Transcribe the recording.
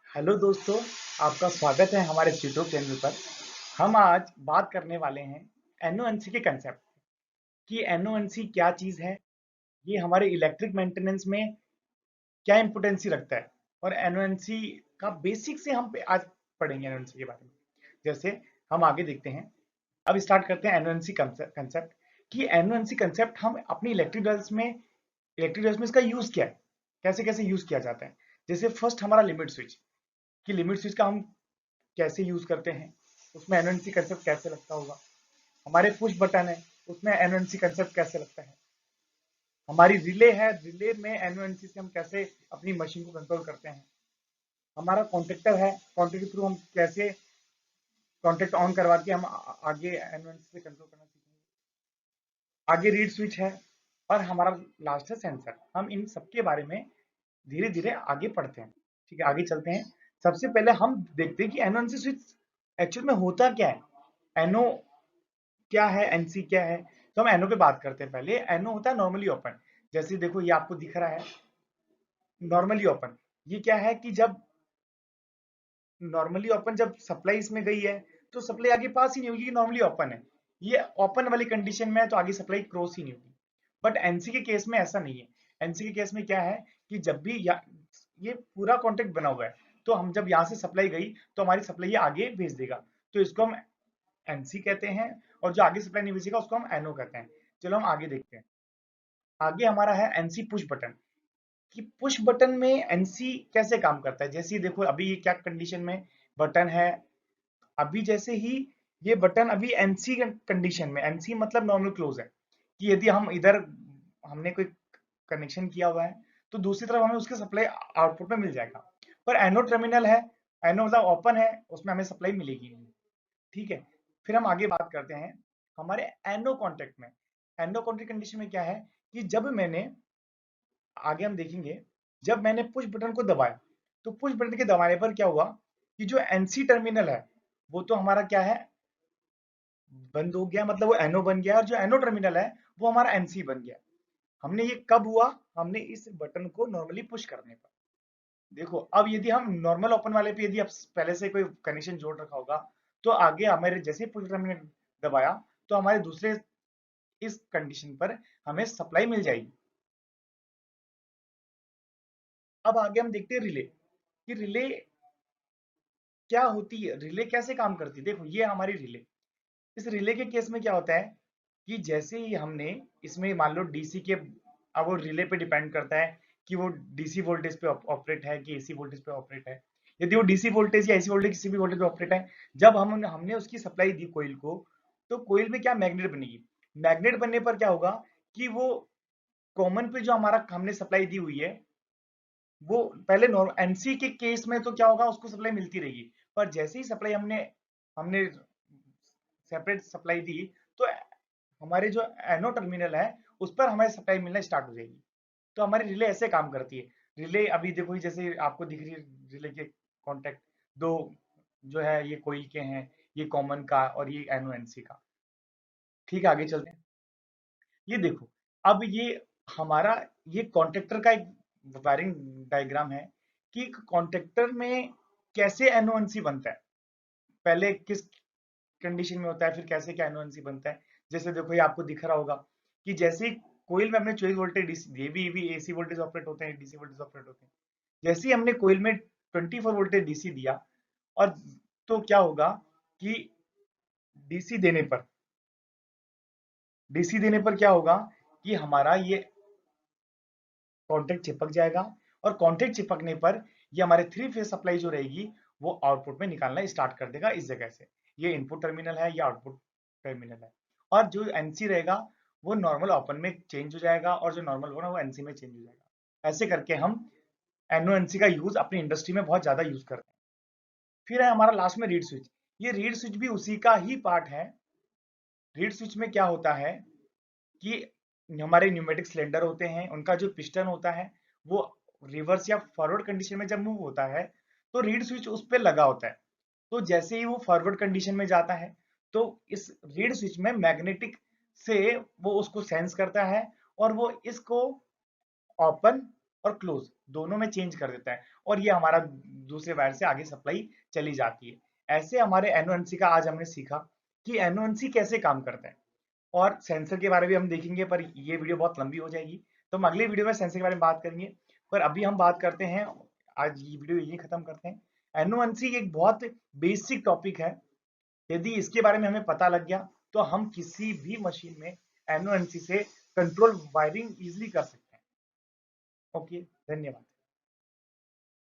Hello दोस्तों, आपका स्वागत है हमारे इस यूट्यूब चैनल पर। हम आज बात करने वाले हैं एनओएनसी के कंसेप्ट कि एनओएनसी क्या चीज़ है, ये हमारे इलेक्ट्रिक मेंटेनेंस में क्या इम्पोर्टेंसी रखता है और एनओएनसी का बेसिक से हम आज पढ़ेंगे एनओएनसी के बारे में। जैसे हम आगे देखते हैं, अब स्टार्ट करते हैं एनओएनसी कंसेप्ट कि एनओएनसी कंसेप्ट हम अपनी इलेक्ट्रिक डिवाइस में इसका यूज़ क्या है, कैसे कैसे यूज़ किया जाता है। जैसे फर्स्ट हमारा लिमिट स्विच, कि लिमिट स्विच का हम कैसे यूज करते हैं, उसमें एनओएनसी कंसेप्ट कैसे लगता होगा। हमारे पुश बटन है, उसमें एनओएनसी कंसेप्ट कैसे लगता है। हमारी रिले है, रिले में एनओएनसी से हम कैसे अपनी मशीन को कंट्रोल करते हैं। हमारा कॉन्टेक्टर है, कॉन्टेक्ट के थ्रू हम कैसे कॉन्टेक्ट ऑन करवा के हम आगे एनओएनसी से कंट्रोल करना सीखेंगे। आगे रीड स्विच है और हमारा लास्ट है सेंसर। हम इन सबके बारे में धीरे धीरे आगे पढ़ते हैं। ठीक है, आगे चलते हैं। सबसे पहले हम देखते हैं कि एनओएनसी स्विच एक्चुअल में होता क्या है, एनओ क्या है, एनसी क्या है। तो हम एनओ पे बात करते हैं। पहले एनओ होता है नॉर्मली ओपन। जैसे देखो ये आपको दिख रहा है नॉर्मली ओपन। ये क्या है कि जब नॉर्मली ओपन, जब सप्लाई इसमें गई है तो सप्लाई आगे पास ही नहीं होगी, नॉर्मली ओपन है। ये ओपन वाली कंडीशन में है तो आगे सप्लाई क्रॉस ही नहीं होगी। बट एनसी के केस में ऐसा नहीं है। एनसी के केस में क्या है कि जब भी ये पूरा कॉन्टेक्ट बना हुआ है, तो हम जब यहाँ से सप्लाई गई तो हमारी सप्लाई ये आगे भेज देगा, तो इसको हम एनसी कहते हैं। और जो आगे सप्लाई नहीं भेजेगा उसको हम एनओ कहते हैं। चलो हम आगे देखते हैं। आगे हमारा है एनसी पुश बटन, कि पुश बटन में एनसी कैसे काम करता है। जैसे देखो अभी ये क्या कंडीशन में बटन है। अभी जैसे ही ये बटन अभी एनसी कंडीशन में, एनसी मतलब नॉर्मल क्लोज है, कि यदि हम इधर हमने कोई कनेक्शन किया हुआ है तो दूसरी तरफ हमें उसके सप्लाई आउटपुट में मिल जाएगा। पर एनो टर्मिनल है, एनो मतलब ओपन है, उसमें हमें सप्लाई मिलेगी नहीं। ठीक है, फिर हम आगे बात करते हैं हमारे एनो कॉन्टेक्ट में। एनो कॉन्टेक्ट कंडीशन में क्या है कि जब मैंने, आगे हम देखेंगे, जब मैंने पुश बटन को दबाया तो पुश बटन के दबाने पर क्या हुआ कि जो एनसी टर्मिनल है वो तो हमारा क्या है, बंद हो गया, मतलब वो एनो बन गया। और जो एनो टर्मिनल है वो हमारा एनसी बन गया। हमने ये कब हुआ, हमने इस बटन को नॉर्मली पुश करने पर। देखो अब यदि हम नॉर्मल ओपन वाले पे यदि आप पहले से कोई कनेक्शन जोड़ रखा होगा तो आगे हमारे जैसे ही पुश बटन हमने दबाया तो हमारे दूसरे इस कंडीशन पर हमें सप्लाई मिल जाएगी। अब आगे हम देखते हैं रिले, कि रिले क्या होती है, रिले कैसे काम करती है। देखो ये हमारी रिले। इस रिले के केस में क्या होता है कि जैसे ही हमने इसमें मान लो डीसी के, अब वो रिले पे डिपेंड करता है कि वो डीसी वोल्टेज पे ऑपरेट है कि एसी वोल्टेज पे ऑपरेट है। यदि वो डीसी वोल्टेज या एसी वोल्टेज किसी भी वोल्टेज पे ऑपरेट है, जब हमने उसकी सप्लाई दी कोयल को, तो कोयल में क्या मैग्नेट बनेगी। मैग्नेट बनने पर क्या होगा कि वो कॉमन पे जो हमारा हमने सप्लाई दी हुई है, वो पहले एनसी के केस में तो क्या होगा, उसको सप्लाई मिलती रहेगी। पर जैसे ही सप्लाई हमने हमने सेपरेट सप्लाई दी तो हमारे जो एनो टर्मिनल है उस पर हमारी सप्लाई मिलना स्टार्ट हो जाएगी। तो हमारी रिले ऐसे काम करती है। रिले अभी देखो जैसे आपको दिख रही है, रिले के कॉन्टेक्ट दो जो है ये कोई के हैं, ये कॉमन का और ये एनो एनसी का। ठीक है, आगे चलते हैं। ये देखो अब ये हमारा ये कॉन्ट्रेक्टर का एक वायरिंग डायग्राम है कि कॉन्ट्रेक्टर में कैसे एनओएनसी बनता है, पहले किस कंडीशन में होता है, फिर कैसे क्या एनओएनसी बनता है। जैसे देखो ये आपको दिख रहा होगा कि जैसे ही कोयल में हमने 24 वोल्टेज, ये भी एसी वोल्टेज ऑपरेट होते हैं, डीसी वोल्टेज ऑपरेट होते हैं। जैसे ही हमने कोयल में 24 वोल्टेज डीसी दिया, और तो क्या होगा कि डीसी देने पर डीसी देने पर क्या होगा कि हमारा ये कॉन्टेक्ट चिपक जाएगा। और कॉन्टेक्ट चिपकने पर ये हमारे थ्री फेज सप्लाई जो रहेगी वो आउटपुट में निकालना स्टार्ट कर देगा इस जगह से। ये इनपुट टर्मिनल है, ये आउटपुट टर्मिनल है। और जो एनसी रहेगा वो नॉर्मल ओपन में चेंज हो जाएगा, और जो नॉर्मल होगा वो एनसी में चेंज हो जाएगा। ऐसे करके हम एनओएनसी का यूज अपनी इंडस्ट्री में बहुत ज्यादा यूज करते हैं। फिर है हमारा लास्ट में रीड स्विच। ये रीड स्विच भी उसी का ही पार्ट है। रीड स्विच में क्या होता है कि हमारे न्यूमेटिक सिलेंडर होते हैं, उनका जो पिस्टन होता है वो रिवर्स या फॉरवर्ड कंडीशन में जब मूव होता है तो रीड स्विच उस पर लगा होता है। तो जैसे ही वो फॉरवर्ड कंडीशन में जाता है तो इस रीड स्विच में मैग्नेटिक से वो उसको सेंस करता है, और वो इसको ओपन और क्लोज दोनों में चेंज कर देता है। और ये हमारा दूसरे वायर से आगे सप्लाई चली जाती है। ऐसे हमारे NONC का आज हमने सीखा कि NONC कैसे काम करता है, और सेंसर के बारे में हम देखेंगे, पर ये वीडियो बहुत लंबी हो जाएगी, तो हम अगली वीडियो में सेंसर के बारे में बात करेंगे। पर अभी हम बात करते हैं, आज ये वीडियो यही खत्म करते हैं। NONC एक बहुत बेसिक टॉपिक है, यदि इसके बारे में हमें पता लग गया तो हम किसी भी मशीन में NONC से कंट्रोल वायरिंग इजिली कर सकते हैं। ओके, धन्यवाद।